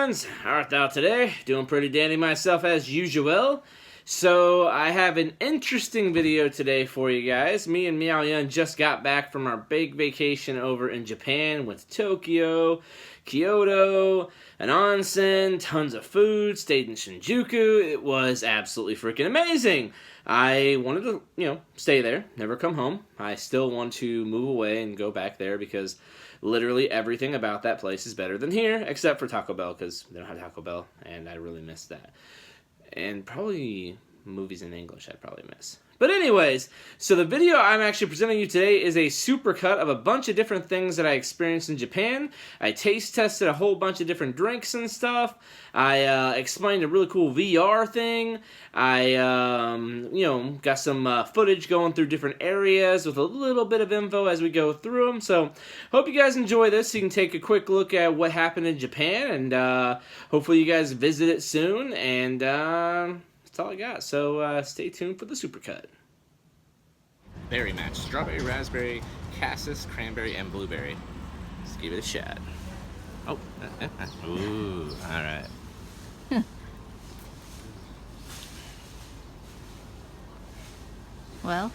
humans, art thou today? Doing pretty dandy myself as usual. So I have an interesting video today for you guys. Me and Meow Yun just got back from our big vacation over in Japan with Tokyo, Kyoto, an onsen, tons of food, stayed in Shinjuku. It was absolutely freaking amazing. I wanted to, stay there, never come home. I still want to move away and go back there because literally everything about that place is better than here, except for Taco Bell, because they don't have Taco Bell, and I really miss that. And probably movies in English I'd probably miss. But anyways, so the video I'm actually presenting you today is a supercut of a bunch of different things that I experienced in Japan. I taste tested a whole bunch of different drinks and stuff. I explained a really cool VR thing. I, got some footage going through different areas with a little bit of info as we go through them. So, hope you guys enjoy this. You can take a quick look at what happened in Japan, and hopefully you guys visit it soon. And that's all I got. So, stay tuned for the supercut. Berry match: strawberry, raspberry, cassis, cranberry, and blueberry. Let's give it a shot. Oh, ooh, all right. Well?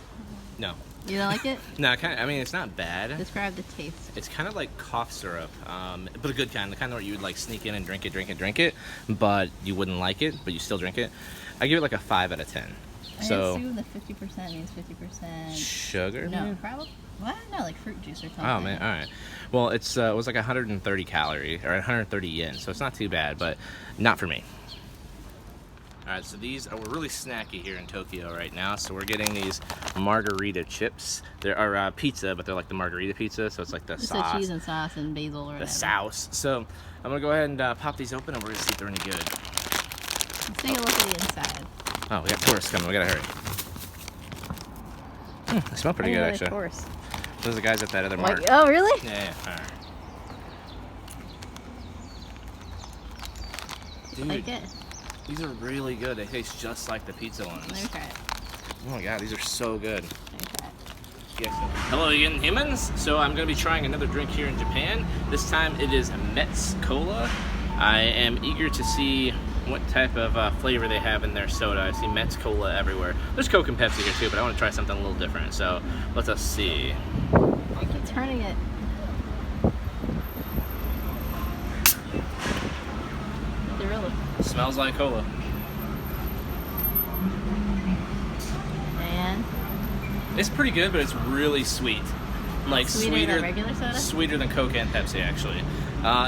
No. You don't like it? No, it's not bad. Describe the taste. It's kind of like cough syrup, but a good kind. The kind where you would like sneak in and drink it, but you wouldn't like it, but you still drink it. I give it like a 5 out of 10. I assume the 50% means 50% sugar. No, probably. What? No, like fruit juice or something. Oh man, all right. Well, it was like 130 calories or 130 yen, so it's not too bad, but not for me. All right, so we're really snacky here in Tokyo right now. So we're getting these margarita chips. They are pizza, but they're like the margarita pizza, so it's like the sauce. So cheese and sauce and basil or whatever. The sauce. So I'm gonna go ahead and pop these open, and we're gonna see if they're any good. Let's take a look at the inside. Oh, we got tourists coming. We gotta hurry. They smell pretty good, actually. Tourists. Those are the guys at that other mart. Oh, really? Yeah. All right. Dude. Like it. These are really good. They taste just like the pizza ones. Let me try it. Oh my god, these are so good. Let me try it. Yes. Hello again, humans. So I'm going to be trying another drink here in Japan. This time it is Metz Cola. I am eager to see what type of flavor they have in their soda. I see Metz Cola everywhere. There's Coke and Pepsi here too, but I want to try something a little different. So let us see. I keep turning it. Smells like cola. And it's pretty good, but it's really sweet. Like sweeter than regular soda? Sweeter than Coke and Pepsi, actually.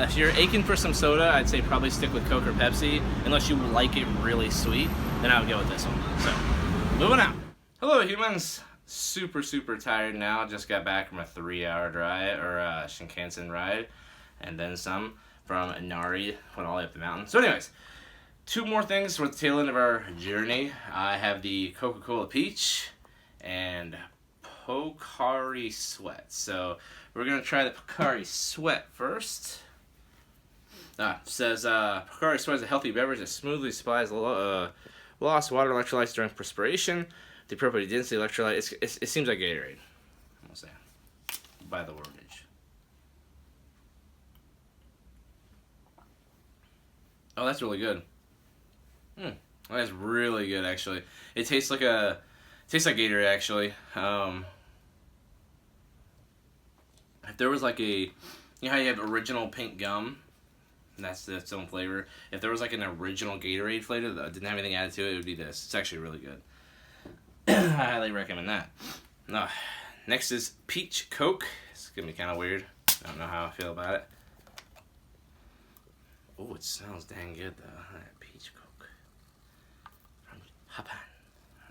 If you're aching for some soda, I'd say probably stick with Coke or Pepsi. Unless you like it really sweet, then I would go with this one. So, moving on. Hello, humans. Super tired now. Just got back from a 3-hour drive, or Shinkansen ride, and then some from Inari, went all the way up the mountain. So anyways, 2 more things for the tail end of our journey. I have the Coca-Cola Peach and Pocari Sweat. So we're going to try the Pocari Sweat first. Says Pocari Sweat is a healthy beverage that smoothly supplies lost water electrolytes during perspiration. The appropriate density electrolyte, it seems like Gatorade, I'm going to say, by the wordage. Oh, that's really good. That's really good, actually. It tastes like Gatorade, actually. If there was like you know how you have original pink gum? That's its own flavor. If there was like an original Gatorade flavor that didn't have anything added to it, it would be this. It's actually really good. I highly recommend that. Next is Peach Coke. It's gonna be kind of weird. I don't know how I feel about it. Oh, it smells dang good though. That Peach Coke from Japan.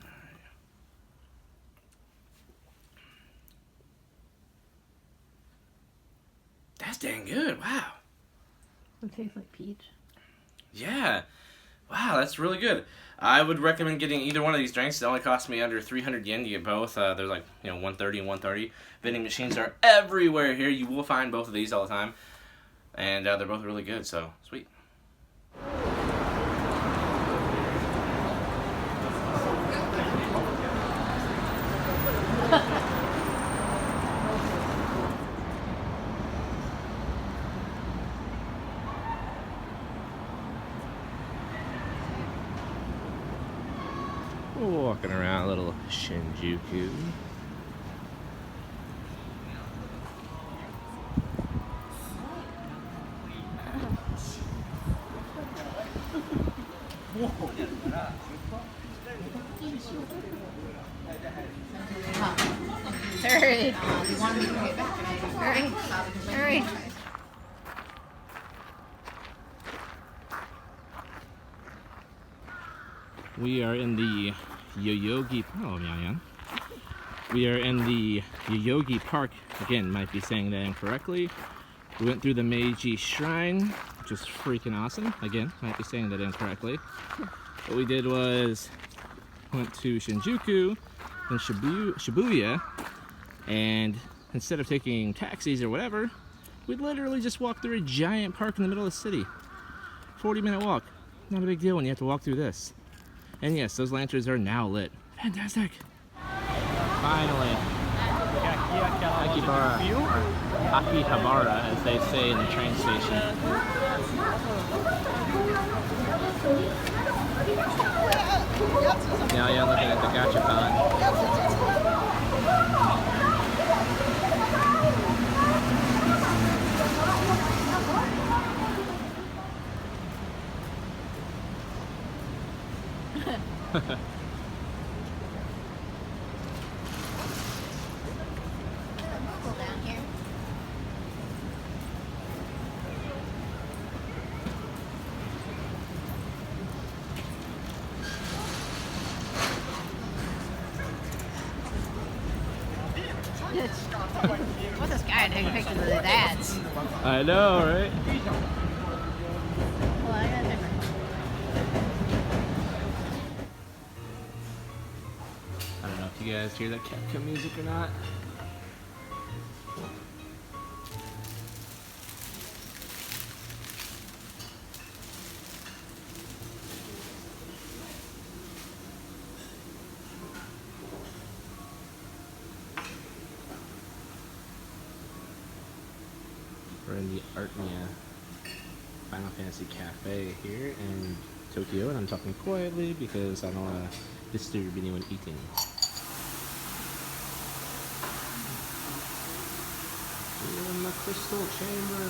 Alright. That's dang good. Wow. It tastes like peach. Yeah. Wow, that's really good. I would recommend getting either one of these drinks. It only cost me under 300 yen to get both. They're like 130 and 130. Vending machines are everywhere here. You will find both of these all the time. And they're both really good, so sweet. walking around a little Shinjuku. Hurry! Hurry! Hurry! We are in the Yoyogi. Oh, Miao-yan. We are in the Yoyogi Park. Again, might be saying that incorrectly. We went through the Meiji Shrine, which is freaking awesome. Again, might be saying that incorrectly. What we did was went to Shinjuku and Shibuya, and instead of taking taxis or whatever, we literally just walked through a giant park in the middle of the city. 40-minute walk. Not a big deal when you have to walk through this. And yes, those lanterns are now lit. Fantastic. Finally. Akihabara, as they say in the train station. Now you're looking at the gachapon. Cool down here. What's this guy taking pictures of his ads? I know, right? Well, I got different. I don't know if you guys hear that Capcom music or not. We're in the Artmia Final Fantasy Cafe here in Tokyo, and I'm talking quietly because I don't want to disturb anyone eating. We're in the crystal chamber.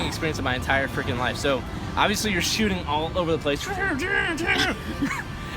Experience of my entire freaking life. So obviously you're shooting all over the place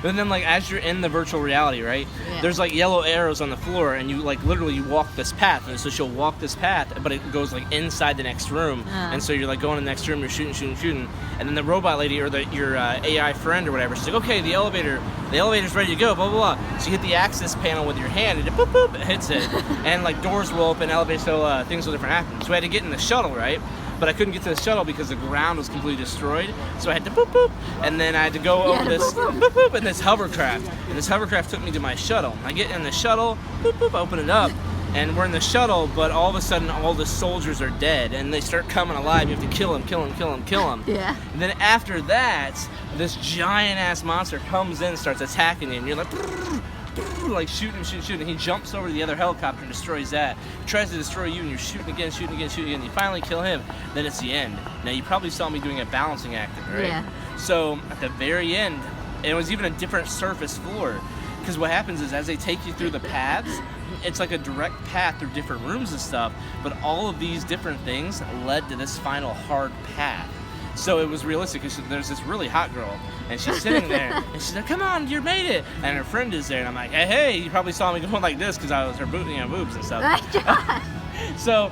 And then like as you're in the virtual reality, right? Yeah. There's like yellow arrows on the floor, and you like literally you walk this path, and so she'll walk this path, but it goes like inside the next room, and so you're like going in the next room, you're shooting, and then the robot lady or your AI friend or whatever, she's like, okay, the elevator's ready to go, blah blah blah. So you hit the access panel with your hand, and it boop boop, it hits it, and like doors will open, elevators, so things will different happen. So I had to get in the shuttle, right? But I couldn't get to the shuttle because the ground was completely destroyed. So I had to boop boop, and then I had to go over this boop boop and this hovercraft. And this hovercraft took me to my shuttle. I get in the shuttle, boop boop, open it up, and we're in the shuttle. But all of a sudden, all the soldiers are dead, and they start coming alive. You have to kill them. Yeah. And then after that, this giant ass monster comes in, starts attacking you, and you're like shooting. He jumps over to the other helicopter and destroys that. Tries to destroy you, and you're shooting again. You finally kill him. Then it's the end. Now you probably saw me doing a balancing act, right? Yeah. So at the very end, it was even a different surface floor. Because what happens is as they take you through the paths, it's like a direct path through different rooms and stuff. But all of these different things led to this final hard path. So it was realistic because there's this really hot girl, and she's sitting there, and she's like, "Come on, you made it!" And her friend is there, and I'm like, "Hey, you probably saw me going like this because I was her boobs and stuff." So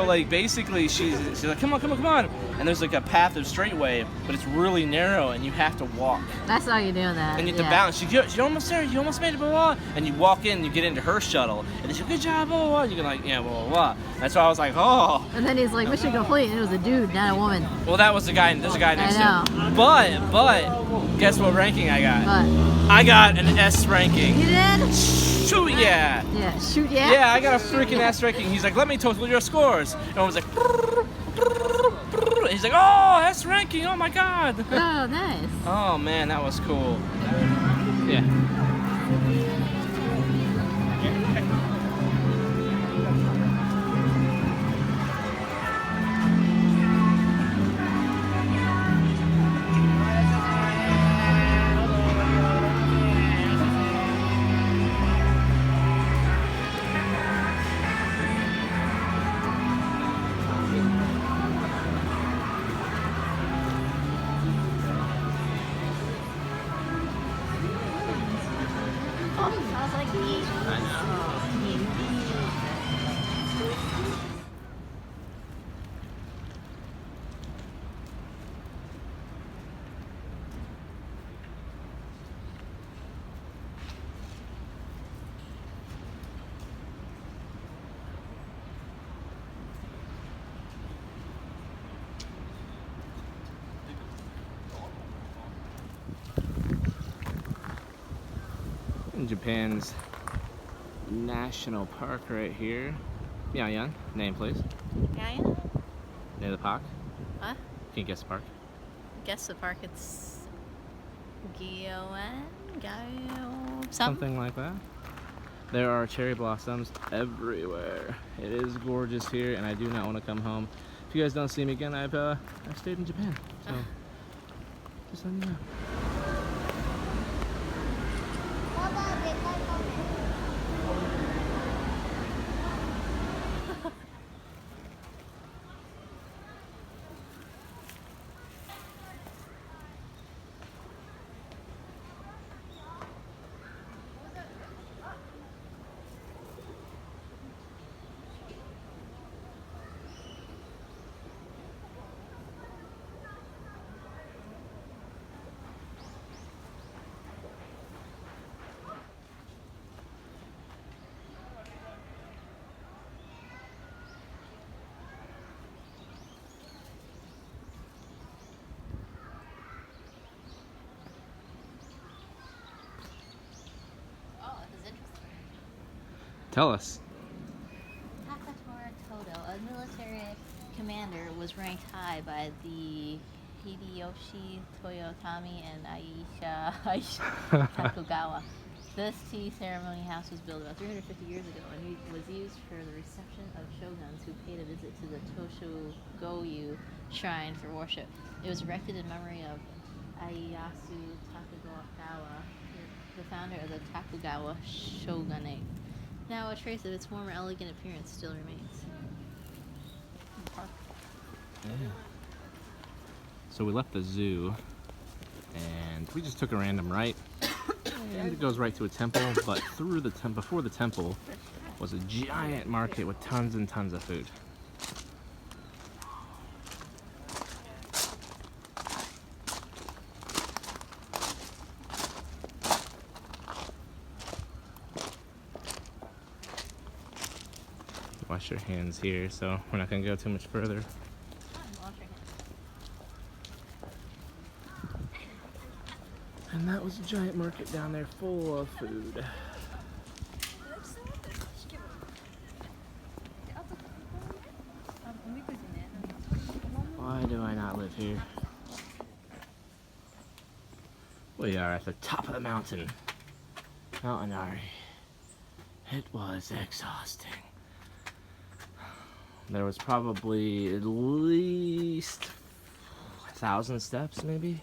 like basically she's like, "Come on!" And there's like a path of straightway, but it's really narrow, and you have to walk. That's how you're doing that. And you have to balance. You're almost there. You almost made it, blah, blah, blah. And you walk in, you get into her shuttle, and then she's like, "Good job, blah, blah, blah." And you can like, yeah, blah, blah, blah. That's why I was like, oh. And then he's like, mission complete. And it was a dude, not a woman. Well, that was the guy. There's a guy next to him. But guess what ranking I got? But I got an S ranking. you did? Shoot, yeah. Yeah, shoot, yeah. Yeah, I got a freaking S ranking. He's like, let me total your scores. And I was like, he's like, oh, S ranking. Oh my god. Oh, nice. Oh man, that was cool. Yeah. Sounds like me. I know. In Japan's national park right here. Miao-yan, name please. Yeah. Name of the park. Huh? Can you guess the park? Guess the park. It's Gyo Something like that. There are cherry blossoms everywhere. It is gorgeous here, and I do not want to come home. If you guys don't see me again, I've stayed in Japan, so just let me know. Tell us. Toto, a military commander, was ranked high by the Hideyoshi Toyotomi and Aisha Takugawa. This tea ceremony house was built about 350 years ago and was used for the reception of shoguns who paid a visit to the Toshogoyu shrine for worship. It was erected in memory of Ieyasu Takugawa, the founder of the Takugawa shogunate. Now a trace of its former elegant appearance still remains. Yeah. So we left the zoo And we just took a random right, and it goes right to a temple, but through the before the temple was a giant market with tons and tons of food. Wash your hands here, so we're not gonna go too much further. And that was a giant market down there full of food. Why do I not live here? We are at the top of the mountain. Mount Inari. It was exhausting. There was probably at least 1,000 steps, maybe?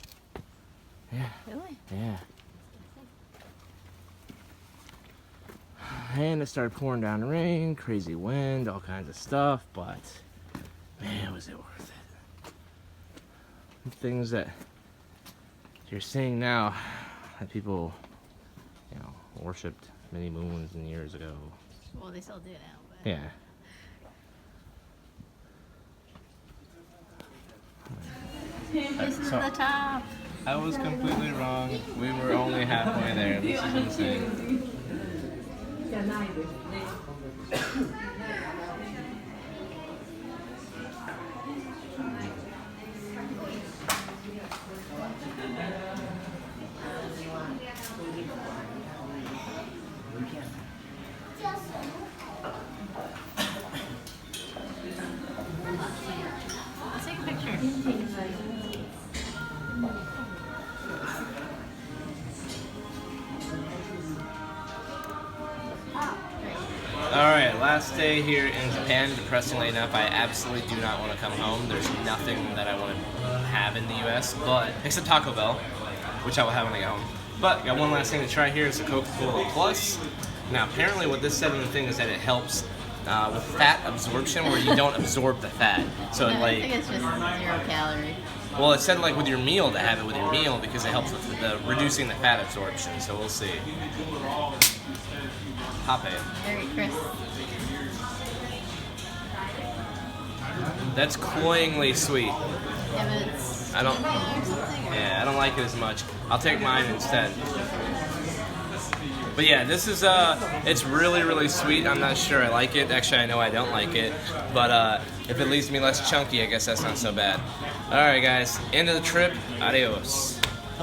Yeah. Really? Yeah. And it started pouring down rain, crazy wind, all kinds of stuff, but man, was it worth it. The things that you're seeing now that people, you know, worshipped many moons and years ago. Well, they still do now, but... Yeah. This is the top. I was completely wrong. We were only halfway there. This is insane. Let's take a picture. Alright, last day here in Japan. Depressingly enough, I absolutely do not want to come home. There's nothing that I want to have in the US, but except Taco Bell, which I will have when I get home. But got one last thing to try here. It's a Coca-Cola Plus. Now, apparently what this said in the thing is that it helps with fat absorption, where you don't absorb the fat. So I like, think it's just 0 calorie. well, it said like with your meal to have it with your meal because it helps with the reducing the fat absorption. So we'll see. Hape. Very crisp. That's cloyingly sweet. Yeah, but it's... I don't. or something, or- Yeah, I don't like it as much. I'll take mine instead. But yeah, this is it's really, really sweet. I'm not sure I like it. Actually, I know I don't like it. But if it leaves me less chunky, I guess that's not so bad. All right, guys, end of the trip. Adios.